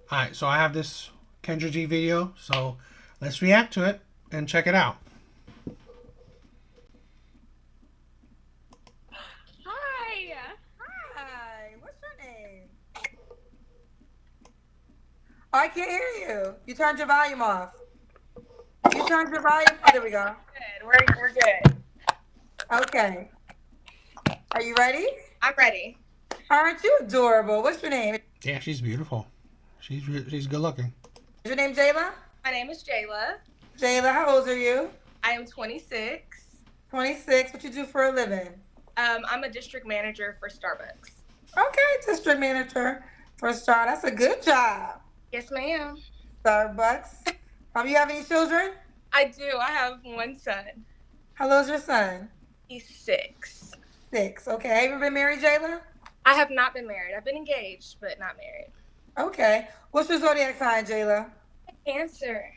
Alright, so I have this Kendra G video, so let's react to it and check it out. Hi. Hi, what's your name? Oh, I can't hear you. You turned your volume off. You turned your volume. Oh, there we go. Good. We're good. Okay. Are you ready? I'm ready. Aren't you adorable? What's your name? Yeah, she's beautiful. She's good looking. Is your name Jayla? My name is Jayla. Jayla, how old are you? I am 26. 26. What you do for a living? I'm a district manager for Starbucks. Okay, district manager for a start. That's a good job. Yes, ma'am. Starbucks. You have any children? I do. I have one son. How old's your son? He's 6. 6. Okay. Have you ever been married, Jayla? I have not been married. I've been engaged, but not married. Okay. What's your zodiac sign, Jayla? Cancer.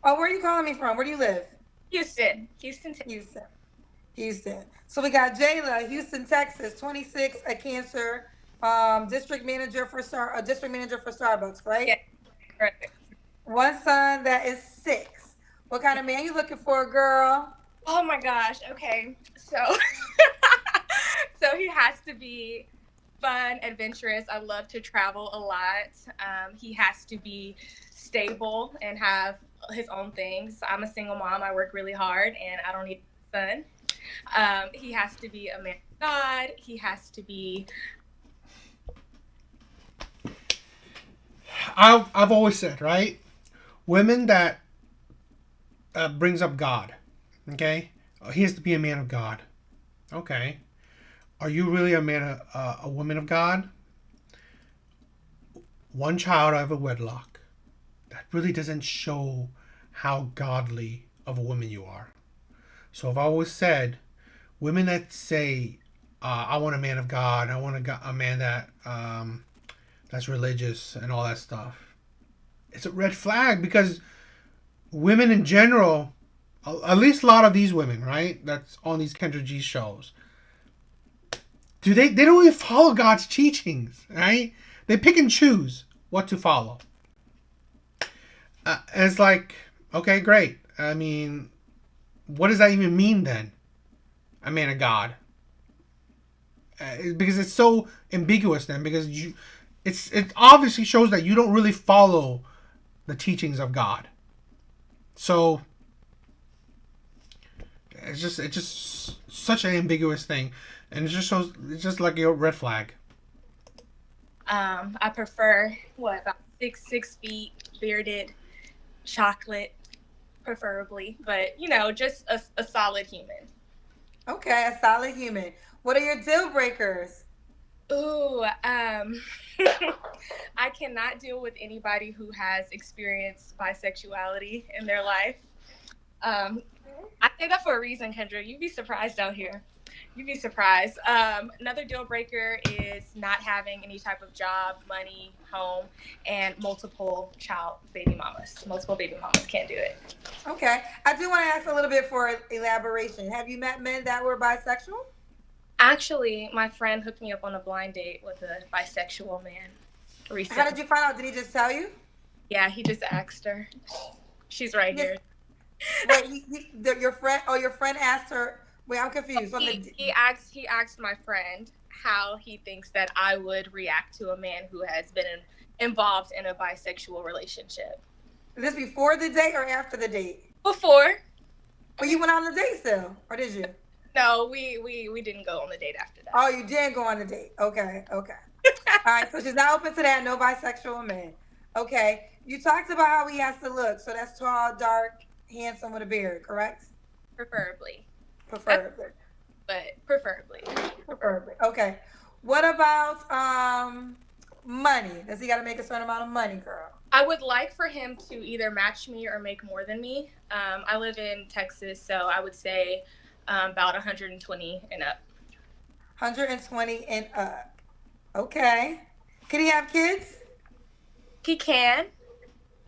Oh, where are you calling me from? Where do you live? Houston. Houston. Houston. Houston. So we got Jayla, Houston, Texas, 26, a Cancer, district manager for Starbucks, right? Yeah. Correct. One son that is 6. What kind of man you looking for, girl? Oh my gosh. Okay. So, so he has to be fun, adventurous. I love to travel a lot. He has to be stable and have his own things. I'm a single mom. I work really hard, and I don't need a son. He has to be a man of God. He has to be. I've always said, right? Women that brings up God. Okay, he has to be a man of God. Okay, are you really a woman of God? One child out of a wedlock. That really doesn't show how godly of a woman you are. So I've always said, women that say, "I want a man of God. I want a man that that's religious and all that stuff." It's a red flag because women in general, at least a lot of these women, right? That's on these Kendra G shows. They don't even follow God's teachings, right? They pick and choose what to follow. And it's like, okay, great. I mean, what does that even mean then? A man of God, because it's so ambiguous then. Because it obviously shows that you don't really follow the teachings of God. So it's just such an ambiguous thing, and it just shows it's just like a red flag. I prefer about 6 feet, bearded, chocolate, preferably, but just a solid human. Okay, a solid human. What are your deal breakers? Ooh, I cannot deal with anybody who has experienced bisexuality in their life. Um, I say that for a reason, Kendra. You'd be surprised out here. You'd be surprised. Another deal breaker is not having any type of job, money, home, and multiple child baby mamas. Multiple baby mamas can't do it. Okay, I do want to ask a little bit for elaboration. Have you met men that were bisexual? Actually, my friend hooked me up on a blind date with a bisexual man How recently. did you find out? Did he just tell you? Yeah, he just asked her. She's right Yes. here. Wait, your friend? Oh, your friend asked her. Wait, I'm confused. He asked my friend how he thinks that I would react to a man who has been involved in a bisexual relationship. Is this before the date or after the date? Before, Well, you went on the date still, or did you? no, we didn't go on the date after that. Oh, you did go on the date. Okay, okay. All right, so she's not open to that. No bisexual men. Okay, you talked about how he has to look. So that's tall, dark, handsome with a beard, correct? Preferably, that's Preferably. but preferably. Preferably. Okay. What about money? Does he got to make a certain amount of money, girl? I would like for him to either match me or make more than me. I live in Texas, so I would say about 120 and up. 120 and up. Okay. Can he have kids? He can.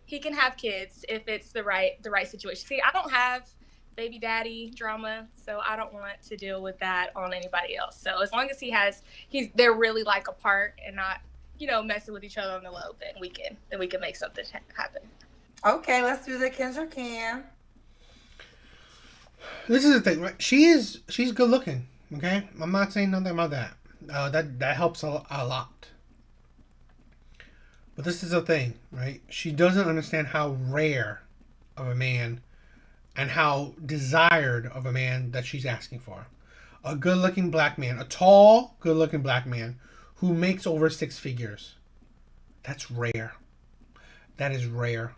He can have kids if it's the right situation. See, I don't have baby daddy drama, so I don't want to deal with that on anybody else. So as long as they're really like apart and not messing with each other on the low, then we can make something happen. Okay, let's do the Kendra Cam. This is the thing, right? She's good looking. Okay, I'm not saying nothing about that. That helps a lot. But this is the thing, right? She doesn't understand how rare of a man and how desired of a man that she's asking for. A good-looking black man, a tall, good-looking black man who makes over 6 figures. That's rare. That is rare.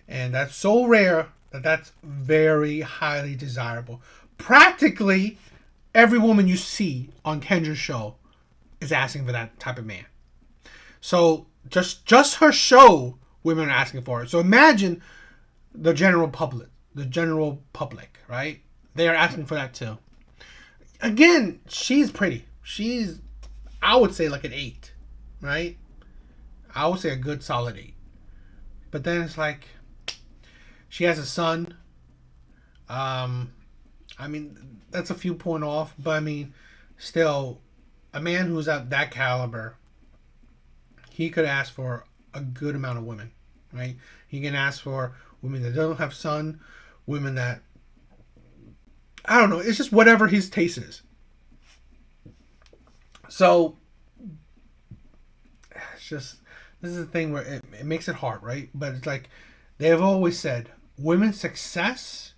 And that's so rare that that's very highly desirable. Practically every woman you see on Kendra's show is asking for that type of man. So just her show, women are asking for it. So imagine the general public. Right? They are asking for that too. Again, she's pretty. She's, I would say, like an 8, right? I would say a good solid 8. But then it's like, she has a son. I mean, that's a few point off, but I mean, still, a man who's at that caliber, he could ask for a good amount of women, right? He can ask for women that don't have son, women that, I don't know, it's just whatever his taste is. So, it's just, this is the thing where it makes it hard, right? But it's like, they've always said, women's success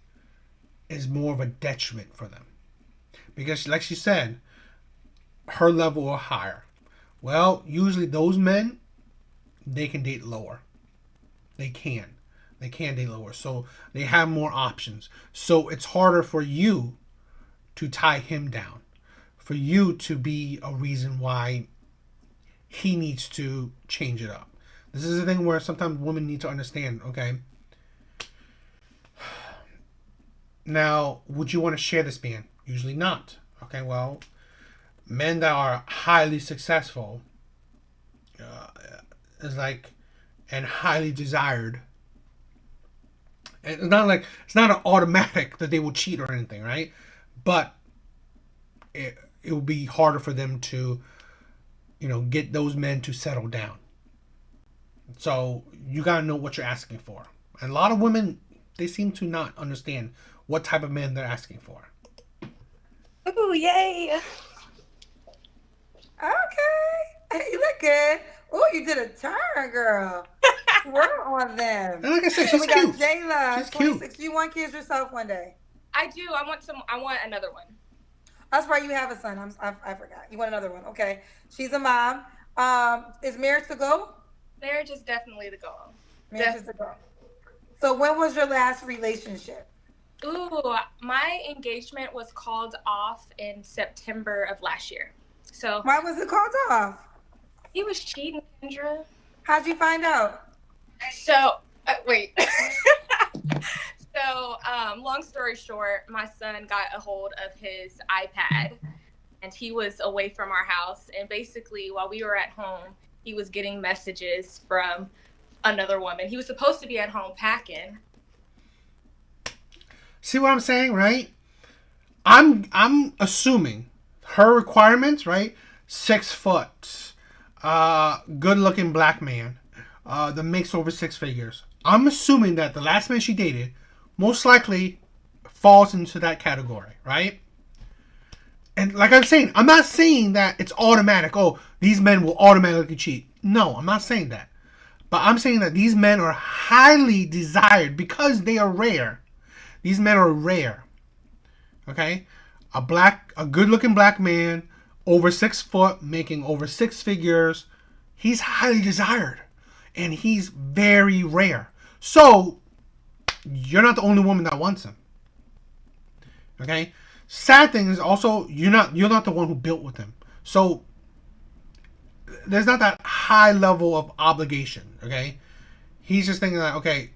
is more of a detriment for them. Because, like she said, her level or higher. Well, usually those men, they can date lower. They can date lower. So they have more options. So it's harder for you to tie him down. For you to be a reason why he needs to change it up. This is the thing where sometimes women need to understand, okay? Now, would you want to share this man? Usually not. Okay, well, men that are highly successful is like, and highly desired. And it's not an automatic that they will cheat or anything, right? But it will be harder for them to, get those men to settle down. So you gotta know what you're asking for. And a lot of women, they seem to not understand what type of man they're asking for. Ooh, yay! Okay, you look good. Oh, you did a turn, girl. We're on them. And like I said, she's we cute. got Jayla, She's 26. cute. You want kids yourself one day? I do. I want another one. That's right. You have a son. I forgot. You want another one? Okay. She's a mom. Is marriage the goal? Marriage is definitely the goal. Marriage is the goal. So when was your last relationship? Ooh, my engagement was called off in September of last year. So why was it called off? He was cheating, Kendra. How'd you find out? So, wait. So, long story short, my son got a hold of his iPad and he was away from our house. And basically, while we were at home, he was getting messages from another woman. He was supposed to be at home packing. See what I'm saying, right? I'm assuming her requirements, right? 6 foot, good looking black man, that makes over 6 figures. I'm assuming that the last man she dated most likely falls into that category, right? And like I'm saying, I'm not saying that it's automatic. Oh, these men will automatically cheat. No, I'm not saying that. But I'm saying that these men are highly desired because they are rare. These men are rare. Okay? A good-looking black man, over 6 foot, making over 6 figures. He's highly desired. And he's very rare. So, you're not the only woman that wants him. Okay? Sad thing is also, you're not the one who built with him. So, there's not that high level of obligation. Okay? He's just thinking that, okay,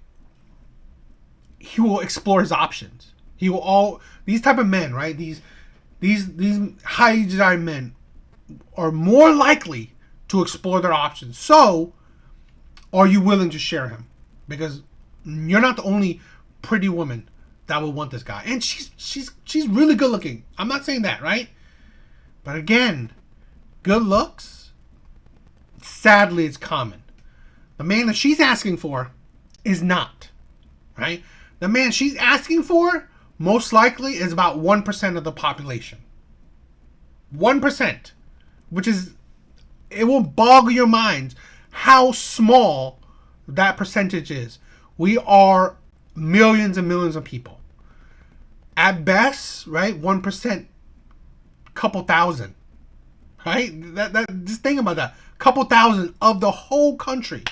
he will explore his options. He will these type of men, right? These highly desired men are more likely to explore their options. So, are you willing to share him? Because you're not the only pretty woman that will want this guy. And she's really good looking. I'm not saying that, right? But again, good looks, sadly it's common. The man that she's asking for is not, right? The man she's asking for most likely is about 1% of the population. 1%, which is, it will boggle your mind how small that percentage is. We are millions and millions of people. At best, right, 1%, couple thousand, right? Just think about that. Couple thousand of the whole country.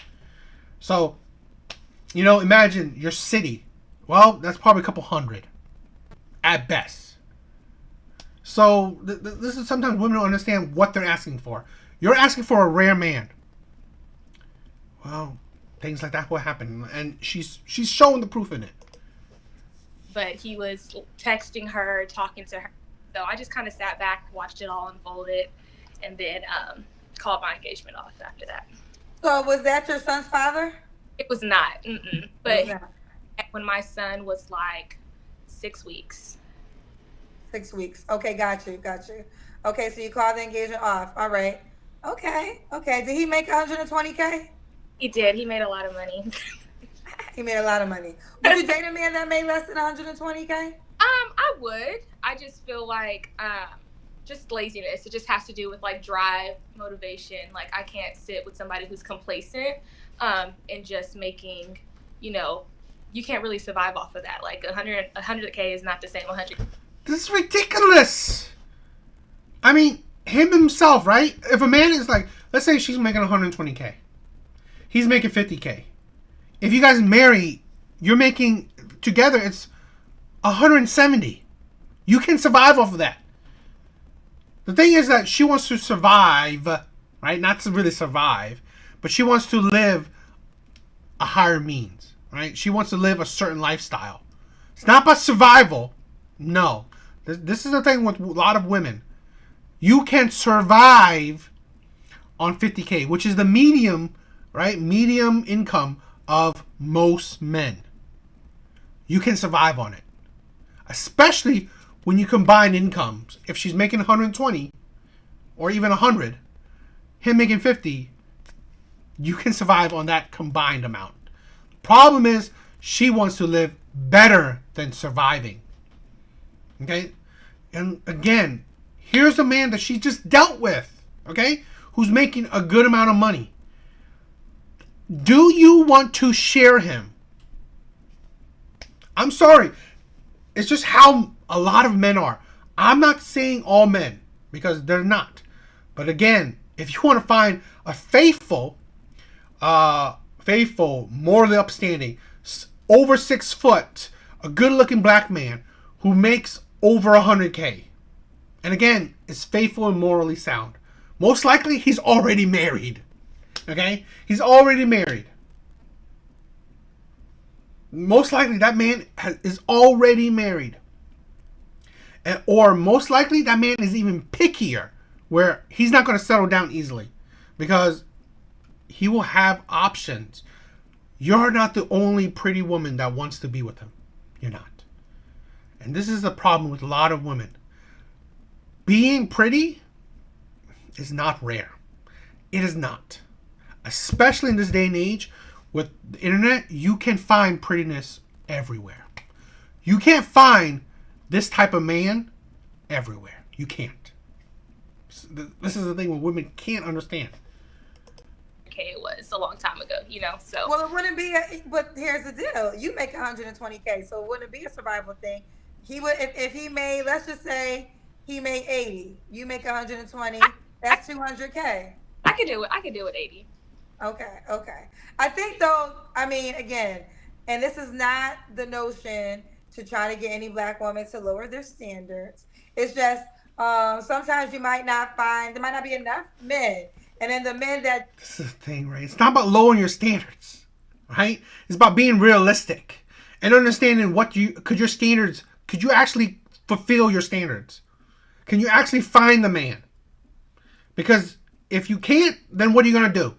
So, imagine your city. Well, that's probably a couple hundred at best. So this is sometimes women don't understand what they're asking for. You're asking for a rare man. Well, things like that will happen, and she's showing the proof in it. But he was texting her, talking to her. So I just kind of sat back, watched it all unfolded, and then called my engagement off after that. So was that your son's father? It was not. But when my son was like 6 weeks. 6 weeks. Okay, got you. Okay, so you called the engagement off. All right. Okay. Did he make $120K? He did. He made a lot of money. He made a lot of money. Would you date a man that made less than $120K? I would. I just feel like just laziness. It just has to do with like drive, motivation. Like I can't sit with somebody who's complacent and just making, you can't really survive off of that. Like 100K is not the same 100. This is ridiculous. I mean, him himself, right? If a man is like, let's say she's making 120K. He's making 50K. If you guys marry, you're making, together, it's 170. You can survive off of that. The thing is that she wants to survive, right? Not to really survive, but she wants to live a higher means, right? She wants to live a certain lifestyle. It's not about survival. No. This is the thing with a lot of women. You can survive on 50K, which is the medium, right? Medium income of most men. You can survive on it. Especially when you combine incomes. If she's making 120 or even 100, him making 50, you can survive on that combined amount. Problem is, she wants to live better than surviving. Okay? And again, here's a man that she just dealt with, okay? Who's making a good amount of money. Do you want to share him? I'm sorry. It's just how a lot of men are. I'm not saying all men, because they're not. But again, if you want to find a faithful, morally upstanding, over 6 foot, a good-looking black man who makes over 100K, and again, is faithful and morally sound, most likely he's already married. Okay? He's already married. Most likely that man is already married. Or most likely that man is even pickier, where he's not going to settle down easily, because he will have options. You're not the only pretty woman that wants to be with him. You're not. And this is the problem with a lot of women. Being pretty is not rare. It is not. Especially in this day and age, with the internet, you can find prettiness everywhere. You can't find this type of man everywhere. You can't. This is the thing where women can't understand. Okay, it was a long time ago, so. Well, it wouldn't be, but here's the deal. You make 120K, so it wouldn't be a survival thing. He would, if he made, let's just say he made 80. You make 120, that's 200K. I could do it 80. Okay. I think though, I mean, again, and this is not the notion to try to get any black woman to lower their standards. It's just sometimes there might not be enough men. And then the men that... This is the thing, right? It's not about lowering your standards, right? It's about being realistic and understanding could you actually fulfill your standards? Can you actually find the man? Because if you can't, then what are you going to do?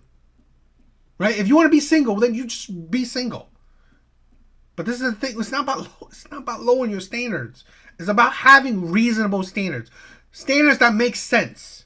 Right? If you want to be single, then you just be single. But this is the thing. It's not about lowering your standards. It's about having reasonable standards. Standards that make sense.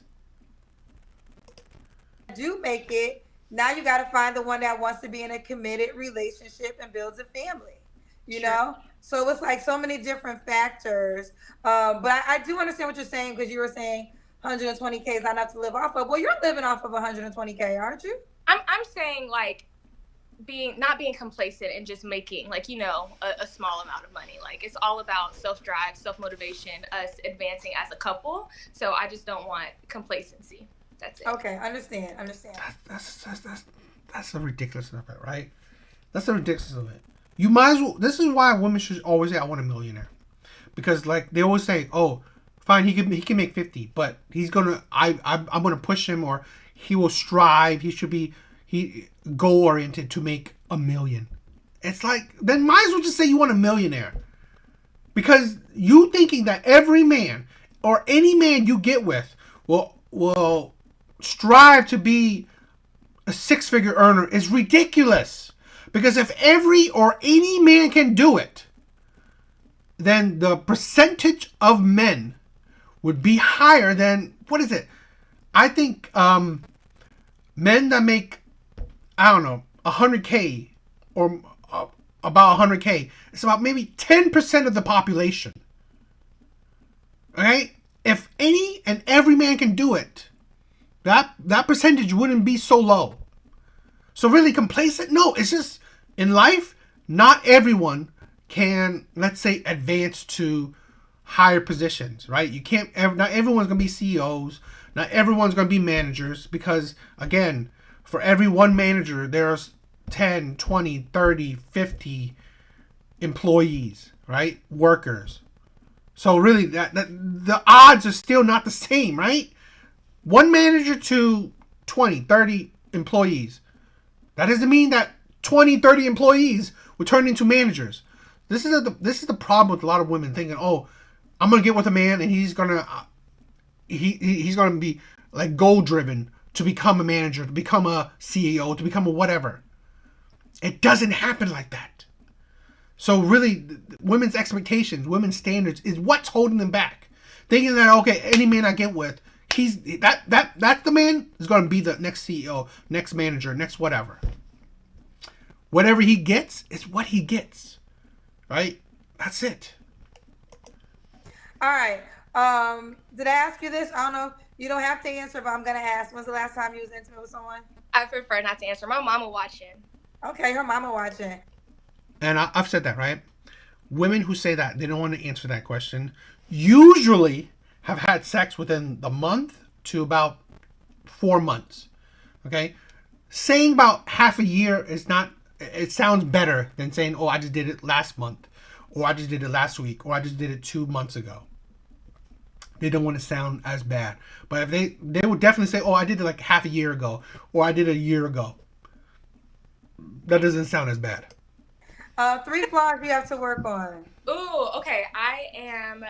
do make it, now you got to find the one that wants to be in a committed relationship and builds a family, you Sure. know? So it's like so many different factors. But I do understand what you're saying, because you were saying 120K is not enough to live off of. Well, you're living off of 120K, aren't you? I'm saying like not being complacent and just making like a small amount of money. Like it's all about self-drive, self-motivation, us advancing as a couple. So I just don't want complacency. That's it. Okay, understand. That's the ridiculousness of it, right? That's the ridiculousness of it. You might as well. This is why women should always say, "I want a millionaire," because like they always say, "Oh, fine, he can make 50, but he's gonna I'm gonna push him, or he will strive. He should be goal oriented to make a million." It's like, then might as well just say you want a millionaire, because you thinking that every man or any man you get with will strive to be a 6-figure earner is ridiculous. Because if every or any man can do it, then the percentage of men would be higher than, what is it? I think men that make, I don't know, 100K or about 100K, it's about maybe 10% of the population. Okay? If any and every man can do it, that percentage wouldn't be so low. So really complacent? No, it's just in life, not everyone can, let's say, advance to higher positions, right? You can't, not everyone's going to be CEOs, not everyone's going to be managers, because again, for every one manager, there's 10, 20, 30, 50 employees, right? Workers. So really, that the odds are still not the same, right? One manager to 20, 30 employees. That doesn't mean that 20, 30 employees will turn into managers. This is the problem with a lot of women thinking, "Oh, I'm gonna get with a man and he's gonna be like goal driven to become a manager, to become a CEO, to become a whatever." It doesn't happen like that. So really, women's expectations, women's standards is what's holding them back. Thinking that, okay, any man I get with, that's the man is going to be the next CEO, next manager, next whatever. Whatever he gets is what he gets, right? That's it. All right. Did I ask you this? I don't know. You don't have to answer, but I'm gonna ask. When's the last time you was intimate with someone? I prefer not to answer. My mama watching. Okay, her mama watching. And I've said that, right? Women who say that they don't want to answer that question usually have had sex within the month to about 4 months. Okay? Saying about half a year is not, it sounds better than saying, "Oh, I just did it last month," or "I just did it last week," or "I just did it 2 months ago." They don't want to sound as bad. But if they would definitely say, "Oh, I did it like half a year ago," or "I did it a year ago." That doesn't sound as bad. 3 flaws you have to work on. Ooh, okay. I am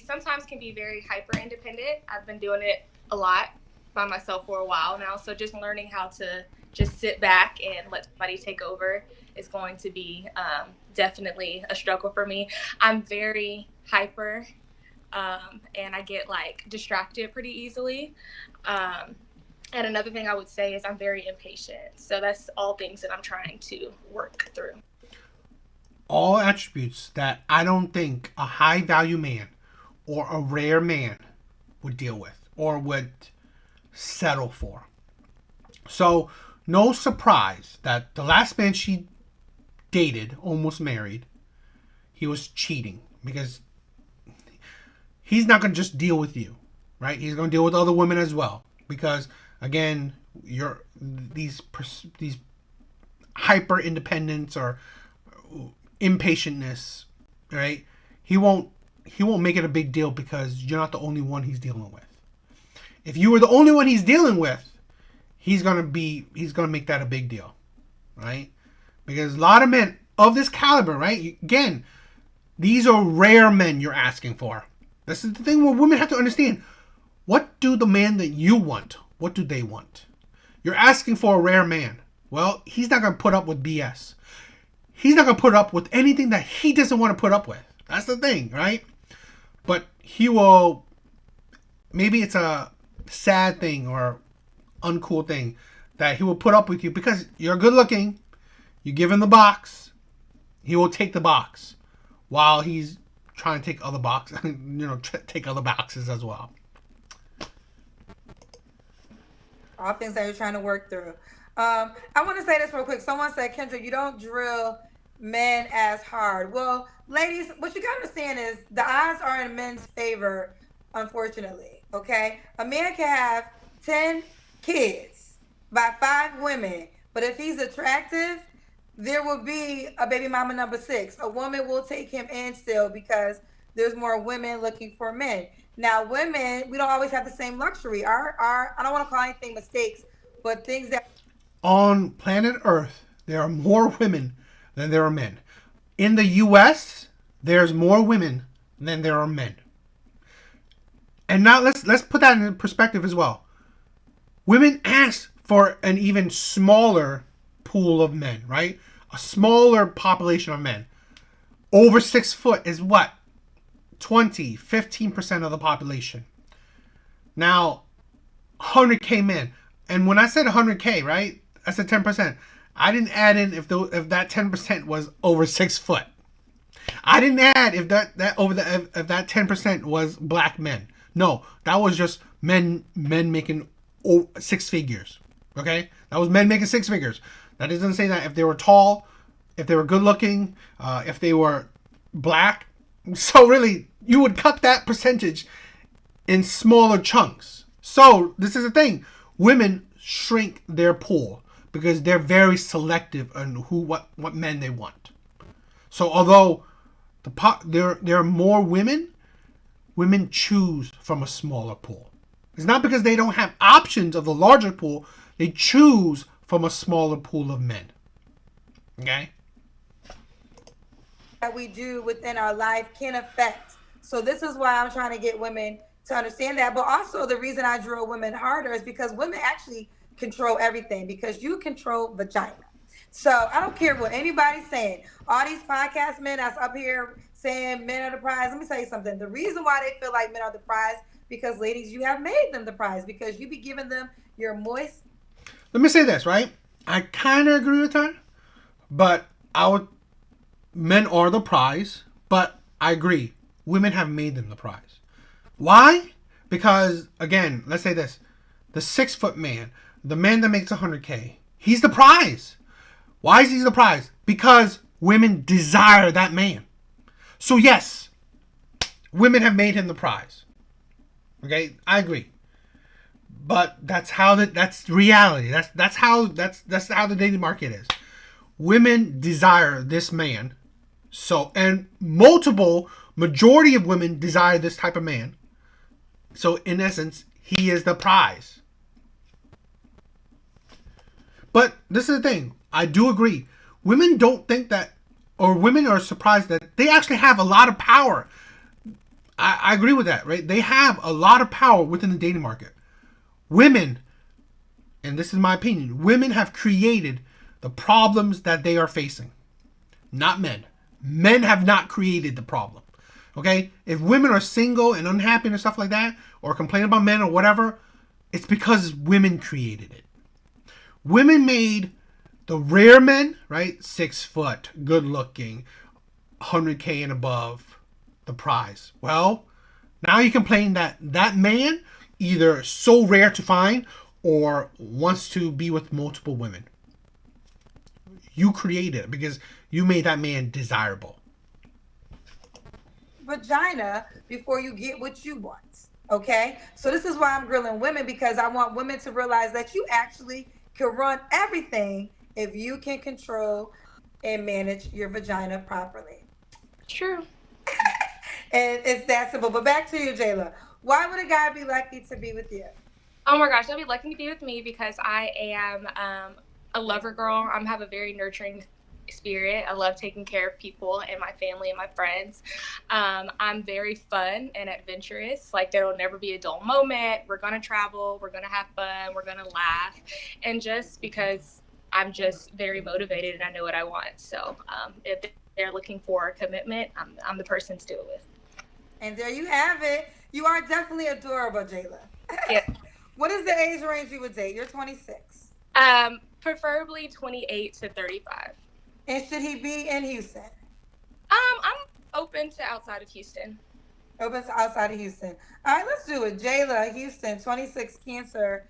sometimes can be very hyper independent. I've been doing it a lot by myself for a while now. So just learning how to just sit back and let somebody take over is going to be definitely a struggle for me. I'm very hyper and I get like distracted pretty easily. And another thing I would say is I'm very impatient. So that's all things that I'm trying to work through. All attributes that I don't think a high value man or a rare man would deal with or would settle for. So, no surprise that the last man she dated, almost married, he was cheating, because he's not going to just deal with you, right? He's going to deal with other women as well, because again, these hyper independence or impatientness, right? He won't make it a big deal because you're not the only one he's dealing with. If you were the only one he's dealing with, he's gonna make that a big deal, right? Because a lot of men of this caliber, right? Again, these are rare men you're asking for. This is the thing where women have to understand. What do the man that you want? What do they want? You're asking for a rare man. Well, he's not gonna put up with BS. He's not going to put up with anything that he doesn't want to put up with. That's the thing, right? But he will, maybe it's a sad thing or uncool thing that he will put up with you because you're good looking. You give him the box, he will take the box while he's trying to take other boxes, take other boxes as well. All things that you're trying to work through. I want to say this real quick. Someone said, Kendra, you don't drill men as hard. Well, ladies, what you gotta understand is the odds are in men's favor, unfortunately. Okay, a man can have 10 kids by 5 women, but if he's attractive, there will be a baby mama number 6. A woman will take him in still because there's more women looking for men. Now, women, we don't always have the same luxury. Our I don't want to call anything mistakes, but things that On planet Earth, there are more women than there are men. In the U.S., there's more women than there are men. And now let's put that in perspective as well. Women ask for an even smaller pool of men, right? A smaller population of men. Over 6 foot is what? 15% of the population. Now, 100K men. And when I said 100K, right? I said 10%. I didn't add in if that 10% was over 6 foot. I didn't add if that 10% was black men. No, that was just men making 6 figures. Okay, that was men making 6 figures. That doesn't say that if they were tall, if they were good looking, if they were black. So really, you would cut that percentage in smaller chunks. So this is the thing: women shrink their pool because they're very selective on what men they want. So although there are more women choose from a smaller pool. It's not because they don't have options of the larger pool. They choose from a smaller pool of men. Okay? that we do within our life can affect. So this is why I'm trying to get women to understand that. But also the reason I drill women harder is because women actually control everything, because you control vagina. So I don't care what anybody's saying. All these podcast men that's up here saying men are the prize. Let me tell you something. The reason why they feel like men are the prize, because ladies, you have made them the prize, because you be giving them your moist. Let me say this, right? I kind of agree with her, but men are the prize, but I agree. Women have made them the prize. Why? Because, again, let's say this. The 6-foot man, the man that makes 100K, he's the prize. Why is he the prize? Because women desire that man. So yes, women have made him the prize. Okay, I agree. But that's reality. That's how the dating market is. Women desire this man. So, and majority of women desire this type of man. So in essence, he is the prize. But this is the thing. I do agree. Women don't think that, or women are surprised that they actually have a lot of power. I agree with that, right? They have a lot of power within the dating market. Women, and this is my opinion, women have created the problems that they are facing. Not men. Men have not created the problem. Okay? If women are single and unhappy and stuff like that, or complain about men or whatever, it's because women created it. Women made the rare men, right? 6 foot, good looking, 100K and above, the prize. Well, now you complain that that man either so rare to find or wants to be with multiple women. You created it because you made that man desirable. Vagina before you get what you want. Okay? So this is why I'm grilling women, because I want women to realize that you actually can run everything if you can control and manage your vagina properly. True. And it's that simple. But back to you, Jayla. Why would a guy be lucky to be with you? Oh my gosh, they'll be lucky to be with me because I am a lover girl. I have a very nurturing spirit. I love taking care of people and my family and my friends. I'm very fun and adventurous. Like, there will never be a dull moment. We're going to travel. We're going to have fun. We're going to laugh. And just because I'm just very motivated and I know what I want. So if they're looking for a commitment, I'm the person to do it with. And there you have it. You are definitely adorable, Jayla. Yeah. What is the age range you would date? You're 26. Preferably 28 to 35. And should he be in Houston? I'm open to outside of Houston. Open to outside of Houston. All right, let's do it. Jayla, Houston, 26, Cancer,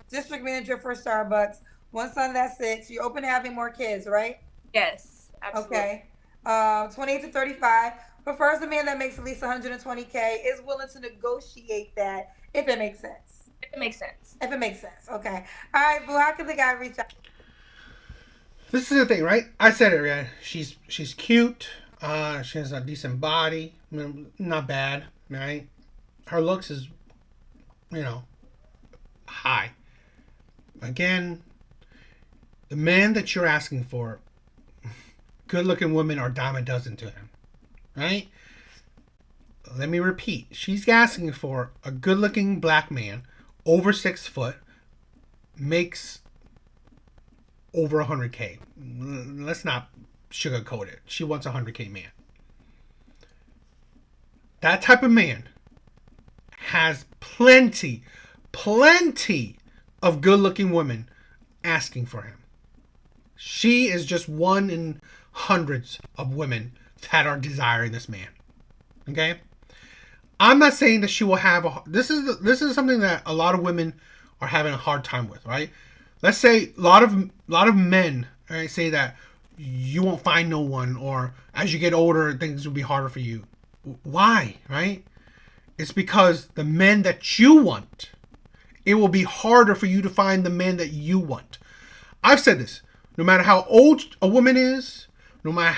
district manager for Starbucks. One son, that's 6. You open to having more kids, right? Yes, absolutely. Okay. 28 to 35. Prefers a man that makes at least 120K. Is willing to negotiate that if it makes sense. If it makes sense. If it makes sense. Okay. All right, boo. How can the guy reach out? This is the thing, right? I said it, right? She's cute. She has a decent body. Not bad, right? Her looks is, high. Again, the man that you're asking for, good-looking women are dime a dozen to him, right? Let me repeat. She's asking for a good-looking black man, over 6 foot, makes over 100K. Let's not sugarcoat it. She wants a 100K man. That type of man has plenty of good-looking women asking for him. She is just one in hundreds of women that are desiring this man. Okay? I'm not saying that she will have this is something that a lot of women are having a hard time with, right? Let's say a lot of men, right, say that you won't find no one, or as you get older things will be harder for you. Why, right? It's because the men that you want, it will be harder for you to find the men that you want. I've said this. No matter how old a woman is, no matter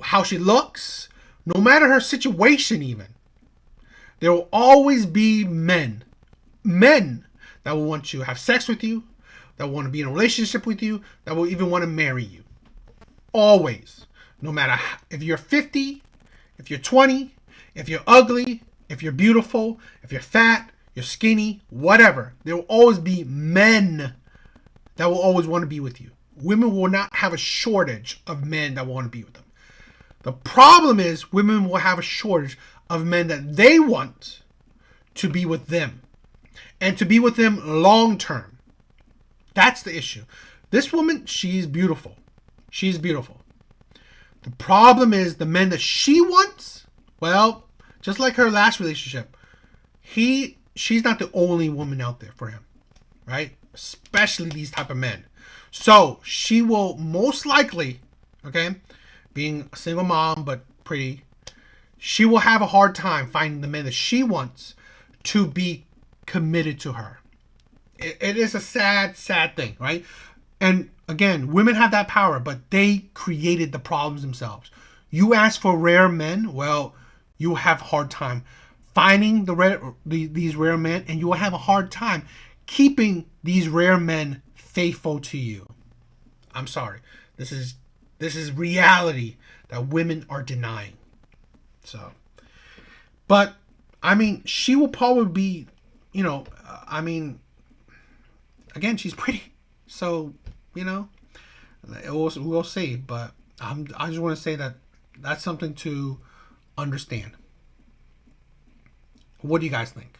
how she looks, no matter her situation even, there will always be men that will want to have sex with you, that want to be in a relationship with you, that will even want to marry you. Always. No matter if you're 50, if you're 20, if you're ugly, if you're beautiful, if you're fat, you're skinny, whatever. There will always be men that will always want to be with you. Women will not have a shortage of men that want to be with them. The problem is women will have a shortage of men that they want to be with them. And to be with them long term. That's the issue. This woman, she's beautiful. She's beautiful. The problem is the men that she wants, well, just like her last relationship, she's not the only woman out there for him, right? Especially these type of men. So she will most likely, okay, being a single mom but pretty, she will have a hard time finding the men that she wants to be committed to her. It is a sad thing, right? And again, women have that power, but they created the problems themselves. You ask for rare men, well, you have a hard time finding these rare men, and you will have a hard time keeping these rare men faithful to you. I'm sorry. This is reality that women are denying. So, but I mean, she will probably be, again, she's pretty. So, we'll see. But I just want to say that that's something to understand. What do you guys think?